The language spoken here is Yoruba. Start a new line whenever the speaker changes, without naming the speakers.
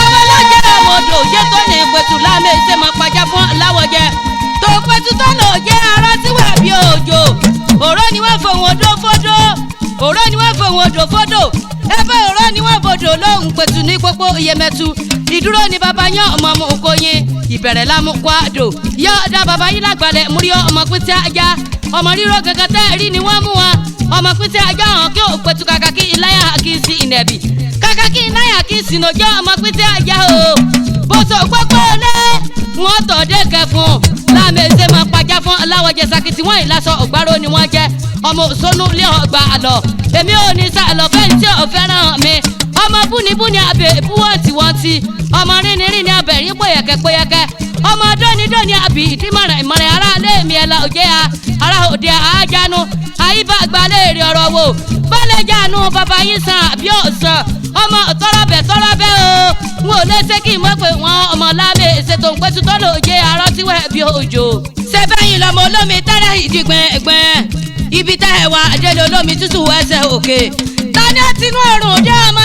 ọmọlọ́jẹ́ ọmọdé òye tó ní ìpẹ̀tù lámẹ́sẹ̀ máa pàjá fún láwọ̀jẹ́ tó pẹ̀tù tó lò jẹ́ ara tí wà bí òjò òró ni wọ́n fòun odò fódò òró ni wọ́n fòun odò fódò ẹbẹ́ òró ni wọ́n bòdò lóhùn pẹ̀tù ní gbogbo iyemẹtu ìdúró ni bàbá yán ọmọ mu nkoyin ìbẹ̀rẹ̀ lámú kwado yọ ọ̀dà bàbá yín lágbàlẹ̀ múrí ọmọ pété ajá ọmọ rírọ gẹ́gẹ́ tẹ́ rí ni wọ́n mú wọn ọmọ pété ajá hàn kí òpẹ̀tù kàkà kí iláyà kí sí ìnẹ̀bì kàkà kí iláyà kí sínújọ́ ọmọ pété ajá o bóso gbogbo lé wọn tọ̀ dé kẹfún lámẹ́sẹ̀ máa pàjá fún aláwọ̀jẹ sakiti wọ́n ìlàsọ ọ̀gbárò ni wọ́n jẹ́ ọmọ òṣónú lé ọgbà àlọ́ èmi ò ní sàlọ̀ fẹ́ǹtì ọ̀fẹ́ràn mi ọmọ búnibúni abẹ ìbúwọ̀ntìwọ̀ntì ọmọ rínirínni abẹ rí pòyẹ̀kẹ́ ọmọ dọ́nidọ́ni abì ìdímọ̀ràn ìmọ̀ràn ará ilé mi ẹ̀la òjẹ́ a ará òde àájánu àyíbá gbalẹ̀ èrè ọ̀rọ̀ wò bálẹ̀ jánu bàbá yín san àbí ọ̀sán ọmọ tọ́rọ̀bẹ̀ o n ò lè ṣe kí n mọ̀ pé wọ́n ọmọ lábẹ́ ìṣètò ìpẹ́tù tọ́lọ̀ òjẹ́ arọ́ tí wọ́n bí òjò sẹ́fẹ̀yìn lọ́mọ olómi tẹ́lẹ̀ ìdìgbẹ̀gbẹ̀ ibi tẹ́ ẹ̀ wá àjẹlẹ̀ olómi tútù ẹsẹ̀ òkè tani tinú ọ̀run jẹ́ ọmọ